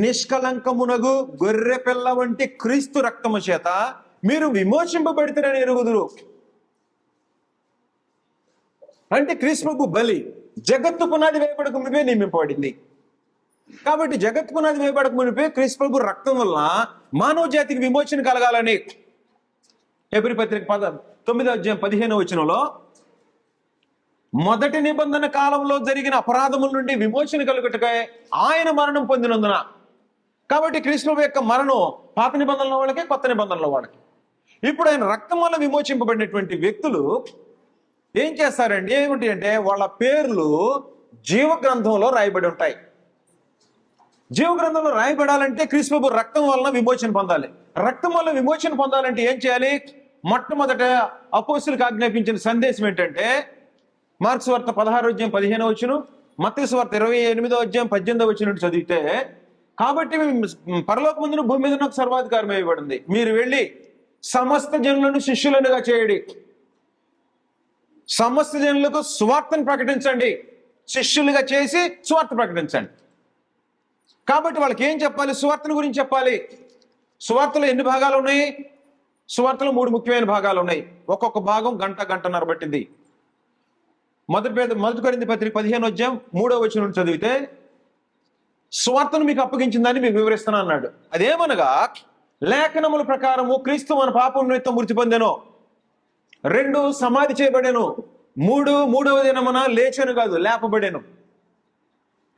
A: నిష్కలంకమునగు గొర్రె పిల్ల వంటి క్రీస్తు రక్తము చేత మీరు విమోచింపబడితేనని ఎరుగుదురు. అంటే క్రీస్తు ప్రభు బలి జగత్తు పునాది వేయబడక మునిపే నియమింపబడింది. కాబట్టి జగత్తు పునాది వేయబడక మునిపే క్రీస్తు ప్రభు రక్తం వల్ల మానవ జాతికి విమోచన కలగాలని హెబ్రీ పత్రిక 9వ అధ్యాయం 15వ వచనంలో మొదటి నిబంధన కాలంలో జరిగిన అపరాధముల నుండి విమోచన కలుగుటకై ఆయన మరణం పొందినందున. కాబట్టి క్రీస్తు ప్రభు యొక్క మరణం పాత నిబంధనల వాళ్ళకి, కొత్త నిబంధనల వాళ్ళకి. ఇప్పుడు ఆయన రక్తం వల్ల విమోచింపబడినటువంటి వ్యక్తులు ఏం చేస్తారండి? ఏమిటి అంటే వాళ్ళ పేర్లు జీవ గ్రంథంలో రాయబడి ఉంటాయి. జీవ గ్రంథంలో రాయబడాలంటే క్రీస్తు ప్రభు రక్తం వలన విమోచన పొందాలి. రక్తం వల్ల విమోచన పొందాలంటే ఏం చేయాలి? మొట్టమొదట అపోస్తులకు ఆజ్ఞాపించిన సందేశం ఏంటంటే మార్క్స్ వార్త 16వ అధ్యాయం 15వ వచనం, మత్తయి వార్త 28వ అధ్యాయం 18వ వచనం చదివితే, కాబట్టి పరలోకమందును భూమి మీద నాకు సర్వాధికారం ఇవ్వబడింది, మీరు వెళ్ళి సమస్త జనులను శిష్యులనుగా చేయడి, సమస్త జనులకు సువార్తను ప్రకటించండి, శిష్యులుగా చేసి సువార్త ప్రకటించండి. కాబట్టి వాళ్ళకి ఏం చెప్పాలి? సువార్తను గురించి చెప్పాలి. సువార్తలో ఎన్ని భాగాలు ఉన్నాయి? సువార్తలో 3 ముఖ్యమైన భాగాలు ఉన్నాయి. ఒక్కొక్క భాగం గంటన్నర పట్టింది. మొదటి కొరింథీ పత్రిక 15వ అధ్యాయం 3వ వచనం చదివితే సువార్తను మీకు అప్పగించిందని మీకు వివరిస్తున్నా అన్నాడు. అదేమనగా లేఖనముల ప్రకారము క్రీస్తు మన పాపం నిమిత్తం మృతి పొందెను, 2 సమాధి చేయబడెను, 3 మూడవ దినమున లేచెను, కాదు లేపబడెను.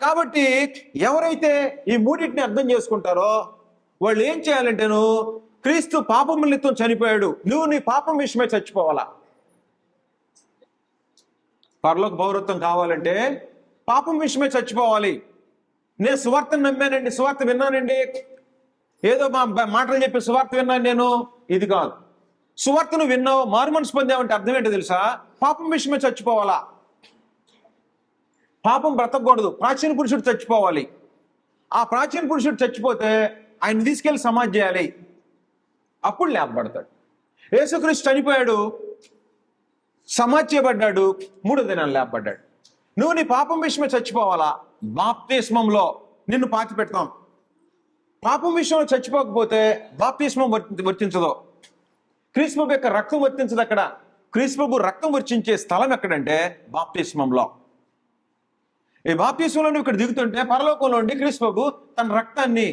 A: కాబట్టి ఎవరైతే ఈ మూడింటిని అర్థం చేసుకుంటారో వాళ్ళు ఏం చేయాలంటేను క్రీస్తు పాపం నిమిత్తం చనిపోయాడు, నువ్వు నీ పాపం విషయమై చచ్చిపోవాలా. పరలోక పౌరత్వం కావాలంటే పాపం విషయమై చచ్చిపోవాలి. నేను సువార్తను నమ్మానండి, సువార్త విన్నానండి, ఏదో మాటలు చెప్పి సువార్త విన్నాను నేను, ఇది కాదు. సువార్తను విన్నావు, మారు మనసు పొందావంటే అర్థం ఏంటో తెలుసా? పాపం విషయమై చచ్చిపోవాలా. పాపం బ్రతకూడదు, ప్రాచీన పురుషుడు చచ్చిపోవాలి. ఆ ప్రాచీన పురుషుడు చచ్చిపోతే ఆయన తీసుకెళ్లి సమాధి చేయాలి, అప్పుడు లేపబడతాడు. యేసుక్రీస్తు చనిపోయాడు, సమాధి చేయబడ్డాడు, 3వ దినాన్ని లేపబడ్డాడు. నువ్వు నీ పాపం విషయమే చచ్చిపోవాలా. బాప్తిస్మంలో నిన్ను పాతి పెడతాం. పాపం విషయంలో చచ్చిపోకపోతే బాప్తిస్మం వర్తించదు, క్రీస్తు ప్రభు యొక్క రక్తం వర్తించదు. అక్కడ క్రీస్తు ప్రభు రక్తం వర్తించే స్థలం ఎక్కడంటే బాప్తిస్మంలో. ఈ బాప్తిస్మంలో నువ్వు ఇక్కడ దిగుతుంటే పరలోకంలో ఉండి క్రీస్తు ప్రభు తన రక్తాన్ని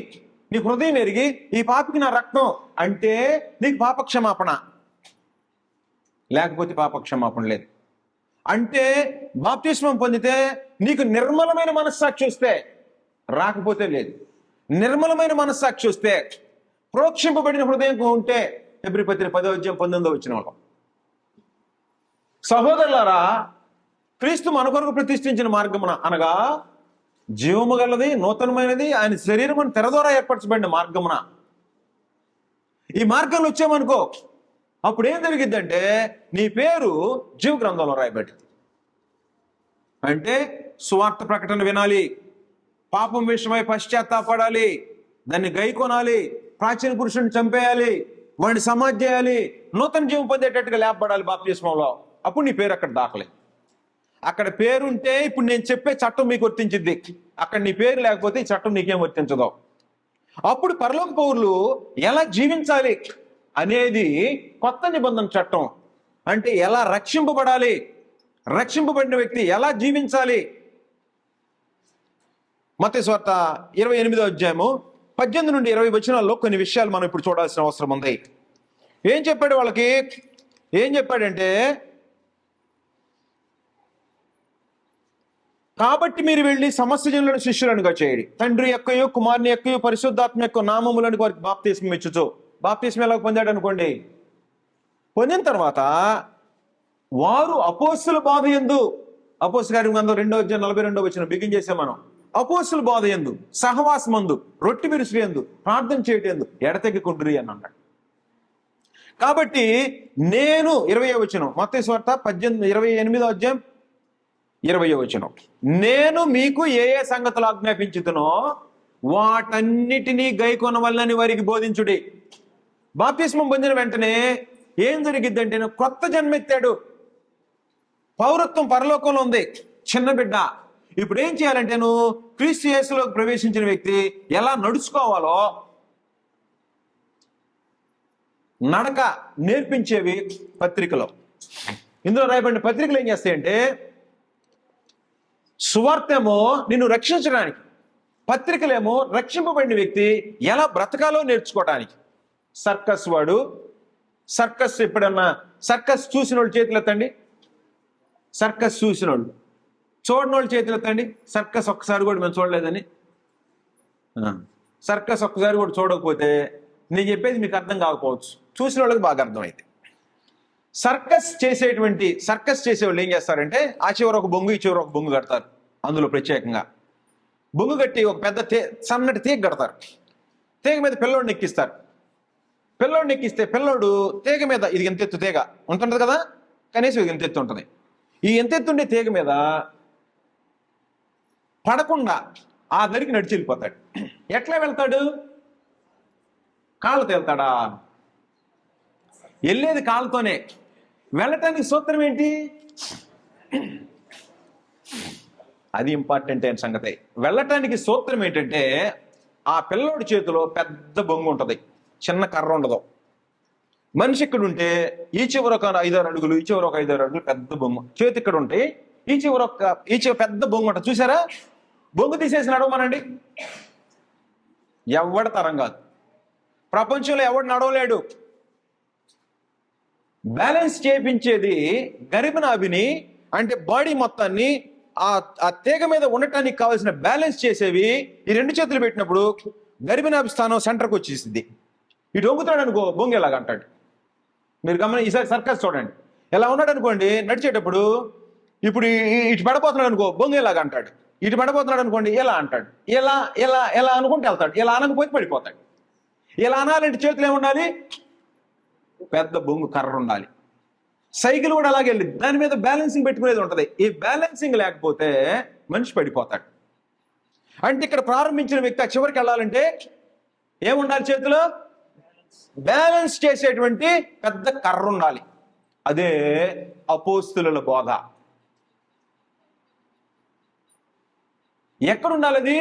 A: నీ హృదయం ఎరిగి ఈ పాపికి నా రక్తం అంటే నీకు పాపక్షమాపణ, లేకపోతే పాపక్షమాపణ లేదు. అంటే బాప్తిస్మం పొందితే నీకు నిర్మలమైన మనస్సాక్షి వస్తే, రాకపోతే లేదు. నిర్మలమైన మనస్సాక్షి వస్తే, ప్రోక్షింపబడిన హృదయం ఉంటే, హెబ్రీ పత్రిక 10:19 సహోదరులారా, క్రీస్తు మన కొరకు ప్రతిష్ఠించిన మార్గమున అనగా జీవము గలది, నూతనమైనది, ఆయన శరీరమును తెర ద్వారా ఏర్పరచబడిన మార్గమున ఈ మార్గంలో వచ్చామనుకో, అప్పుడు ఏం జరిగిద్దంటే నీ పేరు జీవ గ్రంథంలో రాయబడింది. అంటే సువార్త ప్రకటన వినాలి, పాపం విషయమై పశ్చాత్తాపడాలి, దాన్ని గైకొనాలి, ప్రాచీన పురుషుని చంపేయాలి, వాడిని సమాధి చేయాలి, నూతన జీవం పొందేటట్టుగా లేపబడాలి బాప్తిస్మంలో. అప్పుడు నీ పేరు అక్కడ దాఖలే. అక్కడ పేరుంటే ఇప్పుడు నేను చెప్పే చట్టం మీకు వర్తించిద్ది. అక్కడ నీ పేరు లేకపోతే ఈ చట్టం నీకేం వర్తించదు. అప్పుడు పరలోక పౌరులు ఎలా జీవించాలి అనేది కొత్త నిబంధన చట్టం. అంటే ఎలా రక్షింపబడాలి, రక్షింపబడిన వ్యక్తి ఎలా జీవించాలి. మత్తయి సువార్త 28:18-20 కొన్ని విషయాలు మనం ఇప్పుడు చూడాల్సిన అవసరం ఉంది. ఏం చెప్పాడు వాళ్ళకి? ఏం చెప్పాడంటే, కాబట్టి మీరు వెళ్ళి సమస్త జనులను శిష్యులనుగా చేయండి, తండ్రి యొక్కయు కుమారుని యొక్కయు పరిశుద్ధాత్మ యొక్క నామములను వారికి బాప్తిస్మం ఇచ్చుచు. బాప్తిస్మం ఎలా పొందాడు అనుకోండి. పొందిన తర్వాత వారు అపోస్తుల బాధ యందు, అపోస్తల కార్యగ్రంథం 2:42 బిగిన్ చేసాం మనం. అపోస్తుల బాధ యందు, సహవాసమందు, రొట్టె విరుసు యందు, ప్రార్థన చేయటందు ఎడతెగకుండురి అని అన్నాడు. కాబట్టి నేను 20 మత్తయి సువార్త 28:20 నేను మీకు ఏ ఏ సంగతులు ఆజ్ఞాపించుతునో వాటన్నిటినీ గైకొనవలనని వారికి బోధించుడి. బాప్తిస్మం పొందిన వెంటనే ఏం జరిగిద్దంటే కొత్త జన్మెత్తాడు, పౌరత్వం పరలోకంలో ఉంది, చిన్న బిడ్డ. ఇప్పుడు ఏం చేయాలంటే నువ్వు క్రీస్తు యేసులోకి ప్రవేశించిన వ్యక్తి ఎలా నడుచుకోవాలో నడక నేర్పించేవి పత్రికలో. ఇందులో రాయబడిన పత్రికలు ఏం చేస్తాయంటే, సువార్తేమో నిన్ను రక్షించడానికి, పత్రికలేమో రక్షింపబడిన వ్యక్తి ఎలా బ్రతకాలో నేర్చుకోవడానికి. సర్కస్ వాడు, సర్కస్ ఎప్పుడన్నా సర్కస్ చూసిన వాళ్ళు చేతులు ఎత్తండి. సర్కస్ చూసిన వాళ్ళు, చూడని వాళ్ళు చేతులు ఎత్తండి. సర్కస్ ఒక్కసారి కూడా మేము చూడలేదని. సర్కస్ ఒక్కసారి కూడా చూడకపోతే నేను చెప్పేది మీకు అర్థం కాకపోవచ్చు, చూసిన వాళ్ళకి బాగా అర్థమైంది. సర్కస్ చేసేవాళ్ళు ఏం చేస్తారంటే, ఆ చివర ఒక బొంగు, ఈ చివర ఒక బొంగు కడతారు. అందులో ప్రత్యేకంగా బొంగు కట్టి ఒక పెద్ద సన్నటి తీగ కడతారు. తీగ మీద పిల్లోడిని ఎక్కిస్తారు. పిల్లోడిని ఎక్కిస్తే పిల్లోడు తీగ మీద, ఇది ఎంత ఎత్తు తీగ ఉంటుంటది కదా, కనీసం ఇది ఎంత ఎత్తు ఉంటుంది. ఈ ఎంత ఎత్తుండే తీగ మీద పడకుండా ఆ దరికి నడిచి వెళ్ళిపోతాడు. ఎట్లా వెళ్తాడు? కాళ్ళతో వెళ్తాడా? వెళ్ళేది కాళ్ళతోనే. వెళ్ళటానికి సూత్రం ఏంటి? అది ఇంపార్టెంట్ అయిన సంగతి. వెళ్ళటానికి సూత్రం ఏంటంటే, ఆ పిల్లోడి చేతిలో పెద్ద బొంగు ఉంటుంది, చిన్న కర్ర ఉండదు. మనిషి ఇక్కడ ఉంటే ఈ చివర ఒక 5-6 అడుగులు, ఈ చివర ఒక 5-6 అడుగులు పెద్ద బొంగు. చేతి ఇక్కడ ఉంటే ఈ చివర పెద్ద బొంగు ఉంటుంది. చూసారా? బొంగు తీసేసి నడవమనండి, ఎవడ తరం కాదు. ప్రపంచంలో ఎవడు నడవలేడు. బ్యాలెన్స్ చేయించేది గరిబనాభిని, అంటే బాడీ మొత్తాన్ని ఆ తీగ మీద ఉండటానికి కావాల్సిన బ్యాలెన్స్ చేసేవి ఈ 2 చేతులు పెట్టినప్పుడు గరిబనాభి స్థానం సెంటర్కి వచ్చేసింది. ఇటు వంగుతాడు అనుకో, బొంగు ఎలాగ అంటాడు. మీరు ఈసారి సర్కస్ చూడండి. ఎలా ఉన్నాడు అనుకోండి నడిచేటప్పుడు, ఇప్పుడు ఇటు పడిపోతున్నాడు అనుకో, బొంగు ఎలాగ అంటాడు. ఇటు పడిపోతున్నాడు అనుకోండి, ఎలా అంటాడు. ఎలా ఎలా ఎలా అనుకుంటే వెళ్తాడు. ఇలా అనకపోతే పడిపోతాడు. ఇలా అనాలంటే చేతులు ఏముండాలి? పెద్ద బొంగు కర్ర ఉండాలి. సైకిల్ కూడా అలాగే వెళ్ళింది, దాని మీద బ్యాలెన్సింగ్ పెట్టుకునేది ఉంటుంది. ఈ బ్యాలెన్సింగ్ లేకపోతే మనిషి పడిపోతాడు. అంటే ఇక్కడ ప్రారంభించిన వ్యక్తి ఆ చివరికి వెళ్ళాలంటే ఏముండాలి? చేతిలో బ్యాలెన్స్ చేసేటువంటి పెద్ద కర్ర ఉండాలి. అదే అపోస్తుల బోధ. ఎక్కడుండాలి అది?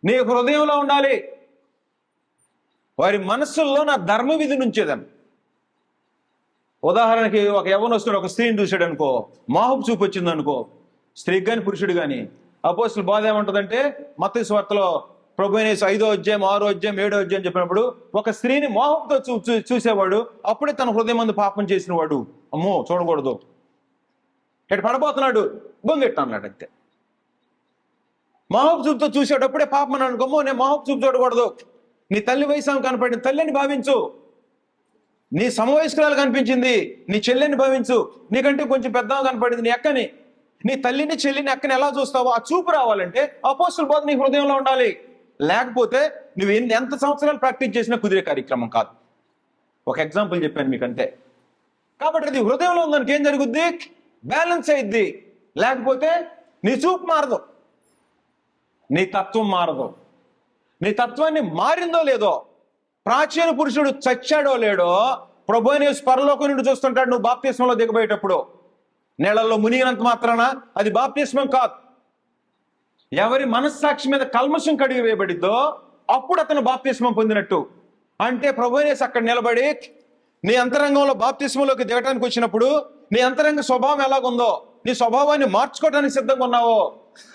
A: నీ హృదయంలో ఉండాలి. వారి మనస్సుల్లో నా ధర్మ విధి నుంచేదని. ఉదాహరణకి ఒక యవ్వనస్తుడు ఒక స్త్రీని చూశాడు అనుకో, మోహపు చూపు వచ్చింది అనుకో, స్త్రీకి కానీ పురుషుడు కానీ. అపోస్తుల బోధ ఏమంటుందంటే, మత్తయి సువార్తలో ప్రభువైన యేసు 5వ అధ్యాయం 6వ అధ్యాయం 7వ అధ్యాయం చెప్పినప్పుడు, ఒక స్త్రీని మోహంతో చూసేవాడు అప్పుడే తన హృదయం మందు పాపం చేసిన వాడు, అమ్మో చూడకూడదు. ఇటు పడబోతున్నాడు, బొంగెట్టు అన్నాడు అంతే. మోహపు చూపుతో చూసేటప్పుడే పాపం అని అనుకోమో, నేను మోహపు చూపు చూడకూడదు. నీ తల్లి వయసు కనపడింది, తల్లిని భావించు. నీ సమవయస్కురాలు కనిపించింది, నీ చెల్లెని భావించు. నీకంటే కొంచెం పెద్దగా కనపడింది, నీ అక్కని. నీ తల్లిని చెల్లిని అక్కని ఎలా చూస్తావో ఆ చూపు రావాలంటే అపోస్తుల బోధ నీ హృదయంలో ఉండాలి. లేకపోతే నువ్వు ఎంత సంవత్సరాలు ప్రాక్టీస్ చేసినా కుదిరే కార్యక్రమం కాదు. ఒక ఎగ్జాంపుల్ చెప్పాను మీకు అంతే. కాబట్టి అది హృదయంలో ఉందానికి ఏం జరుగుద్ది? బ్యాలెన్స్ అయింది. లేకపోతే నీ చూపు మారదు, నీ తత్వం మారదు. నీ తత్వాన్ని మారిందో లేదో, ప్రాచీన పురుషుడు చచ్చాడో లేడో, ప్రభు అయిన యేసు పరలోకం నుండి చూస్తుంటాడు. నువ్వు బాప్తిస్మంలో దిగబోయేటప్పుడు నీళ్ళల్లో మునిగినంత మాత్రాన అది బాప్తిస్మం కాదు. ఎవరి మనస్సాక్షి మీద కల్మషం కడిగి వేయబడిద్దో అప్పుడు అతను బాప్తిస్మం పొందినట్టు. అంటే ప్రభు అయిన యేసు అక్కడ నిలబడి నీ అంతరంగంలో బాప్తిస్మంలోకి దిగటానికి వచ్చినప్పుడు నీ అంతరంగ స్వభావం ఎలాగుందో, నీ స్వభావాన్ని మార్చుకోవడానికి సిద్ధంగా ఉన్నావో,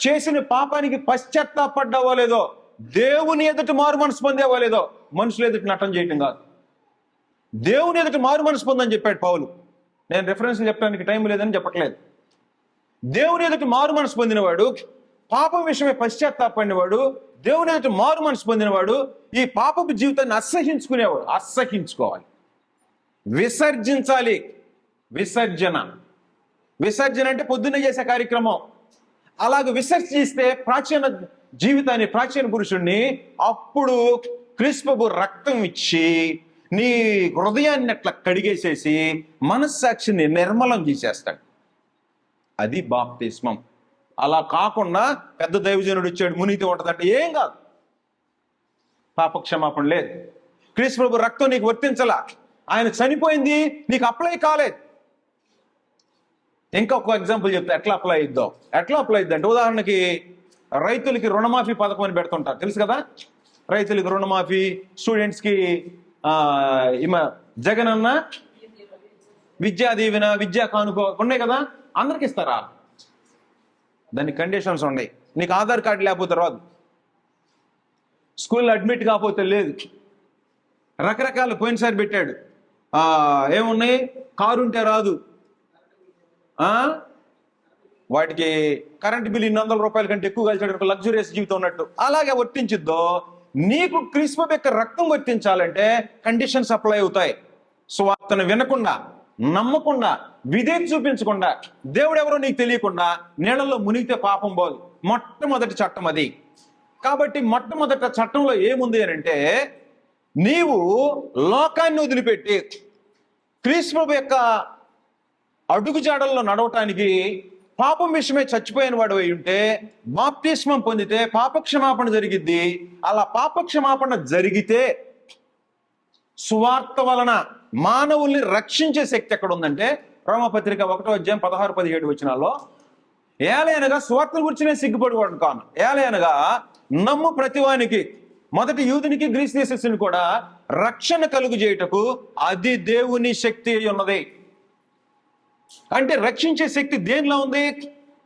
A: చేసిన పాపానికి పశ్చాత్తాపడ్డావో లేదో, దేవుని ఎదుట మారు మనసు పొందేవో లేదో, మనుషులు ఎదుట నటన చేయటం కాదు, దేవుని ఎదుట మారు మనసు పొందని చెప్పాడు పౌలు. నేను రిఫరెన్స్ చెప్పడానికి టైం లేదని చెప్పట్లేదు. దేవుని ఎదుట మారు మనసు పొందినవాడు, పాపం విషయమే పశ్చాత్తాపడినవాడు, దేవుని ఎదుట మారు మనసు పొందినవాడు ఈ పాపపు జీవితాన్ని అసహించుకునేవాడు. అసహించుకోవాలి, విసర్జించాలి. విసర్జన అంటే పొద్దున్నే చేసే కార్యక్రమం. అలాగ విసర్జిస్తే ప్రాచీన జీవితాన్ని, ప్రాచీన పురుషుణ్ణి, అప్పుడు క్రీస్తు రక్తం ఇచ్చి నీ హృదయాన్ని అట్లా కడిగేసేసి మనస్సాక్షిని నిర్మలం చేసేస్తాడు. అది బాప్తిస్మం. అలా కాకుండా పెద్ద దైవజనుడు వచ్చాడు మునిగితే ఉంటుందంటే ఏం కాదు, పాపక్షమాపణ లేదు. క్రీస్తు ప్రభు రక్తం నీకు వర్తించలా, ఆయన చనిపోయింది నీకు అప్లై కాలేదు. ఇంకా ఒక ఎగ్జాంపుల్ చెప్తా ఎట్లా అప్లై అయిద్దో. ఎట్లా అప్లై అయిద్ది అంటే, ఉదాహరణకి రైతులకి రుణమాఫీ పథకం అని పెడుతుంటారు, తెలుసు కదా. రైతులకి రుణమాఫీ, స్టూడెంట్స్కి జగన్ అన్న విద్యా దీవెన, విద్యా కానుక ఉన్నాయి కదా, అందరికి ఇస్తారా? దానికి కండిషన్స్ ఉన్నాయి. నీకు ఆధార్ కార్డు లేకపోతే రాదు, స్కూల్లో అడ్మిట్ కాకపోతే లేదు, రకరకాల పోయినసారి పెట్టాడు. ఏమున్నాయి? కారు ఉంటే రాదు, వాటికి కరెంట్ బిల్ 200 రూపాయల కంటే ఎక్కువ కలిసాడు, లగ్జూరియస్ జీవితం ఉన్నట్టు. అలాగే వర్తించిద్దో నీకు క్రీస్తు యొక్క రక్తం వర్తించాలంటే కండిషన్స్ అప్లై అవుతాయి. సువార్తను వినకుండా, నమ్మకుండా, విధేయత చూపించకుండా, దేవుడు ఎవరో నీకు తెలియకుండా నీళ్ళల్లో మునిగితే పాపం పోదు. మొట్టమొదటి చట్టం అది. కాబట్టి మొట్టమొదటి చట్టంలో ఏముంది అని అంటే, నీవు లోకాన్ని వదిలిపెట్టి క్రీస్తు యొక్క అడుగుజాడల్లో నడవటానికి పాపం విషయమే చచ్చిపోయిన వాడు అయి ఉంటే బాప్తిస్మం పొందితే పాపక్షమాపణ జరిగిద్ది. అలా పాపక్షమాపణ జరిగితే సువార్త వలన మానవుల్ని రక్షించే శక్తి ఎక్కడ ఉందంటే, రోమపత్రిక 1:16-17 వచనాల్లో, ఏలయనగా సువార్తల గురించి నేను సిగ్గుపడివాడు కాను, ఏలయనగా నమ్ము ప్రతివానికి, మొదటి యూదునికి గ్రీసు దేశస్తుని కూడా రక్షణ కలుగు చేయుటకు అది దేవుని శక్తి అయి ఉన్నది. అంటే రక్షించే శక్తి దేనిలో ఉంది?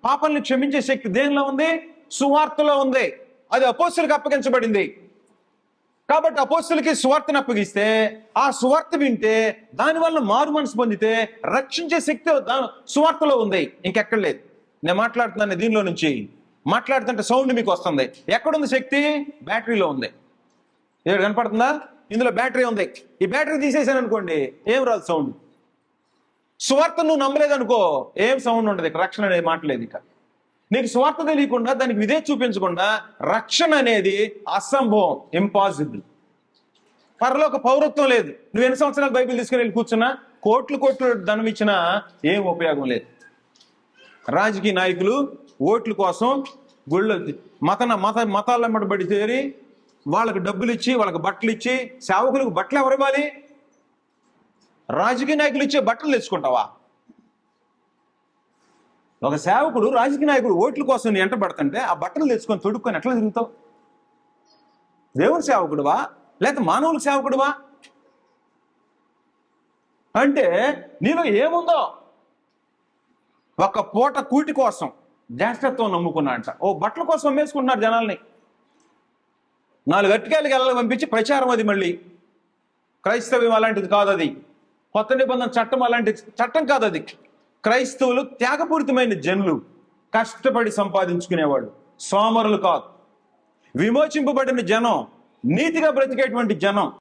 A: పాపాలను క్షమించే శక్తి దేనిలో ఉంది? సువార్తలో ఉంది. అది అపోస్తులకు అప్పగించబడింది. కాబట్టి అపోస్తులకి సువార్తను అప్పగిస్తే ఆ సువార్త వింటే దానివల్ల మారు మనసు పొందితే రక్షించే శక్తి సువార్తలో ఉంది, ఇంకెక్కడ లేదు. నేను మాట్లాడుతున్నాను దీనిలో నుంచి, మాట్లాడుతుంటే సౌండ్ మీకు వస్తుంది. ఎక్కడుంది శక్తి? బ్యాటరీలో ఉంది. ఇక్కడ కనపడుతుందా? ఇందులో బ్యాటరీ ఉంది. ఈ బ్యాటరీ తీసేసాను అనుకోండి, ఏం రాదు సౌండ్. సువార్త నువ్వు నమ్మలేదనుకో, ఏం సౌండ్ ఉండదు. ఇక రక్షణ అనేది మాటలేదు. ఇక నీకు సువార్త తెలియకుండా, దానికి విధేయత చూపించకుండా రక్షణ అనేది అసంభవం, ఇంపాసిబుల్. పరలోక పౌరత్వం లేదు. నువ్వు ఎన్ని సంవత్సరాలు బైబిల్ తీసుకుని వెళ్ళి కూర్చున్నా, కోట్లు ధనం ఇచ్చినా ఏం ఉపయోగం లేదు. రాజకీయ నాయకులు ఓట్ల కోసం గుళ్ళు మతాల వెంబడి చేరి వాళ్ళకి డబ్బులు ఇచ్చి, వాళ్ళకి బట్టలు ఇచ్చి, సేవకులకు బట్టలు ఎవరు ఇవ్వాలి? రాజకీయ నాయకులు ఇచ్చే బట్టలు తెచ్చుకుంటావా? ఒక సేవకుడు, రాజకీయ నాయకుడు ఓట్ల కోసం నీ ఎంట పడుతుంటే ఆ బట్టలు తెచ్చుకొని తొడుక్కొని ఎట్లా తిరుగుతావు? దేవుని సేవకుడువా లేకపోతే మానవుల సేవకుడువా? అంటే నీలో ఏముందో? ఒక పూట కూటి కోసం జ్యేష్ఠత్వం నమ్ముకున్నా అంట, ఓ బట్టల కోసం అమ్మేసుకుంటున్నారు జనాల్ని. 4 అట్టికాయలకి వెళ్ళాలి పంపించి ప్రచారం. అది మళ్ళీ క్రైస్తవ్యం అలాంటిది కాదు. అది కొత్త నిబంధన చట్టం అలాంటి చట్టం కాదు. అది క్రైస్తవులు త్యాగపూరితమైన జనులు, కష్టపడి సంపాదించుకునేవాడు, సోమరులు కాదు. విమోచింపబడిన జనం, నీతిగా బ్రతికేటువంటి జనం.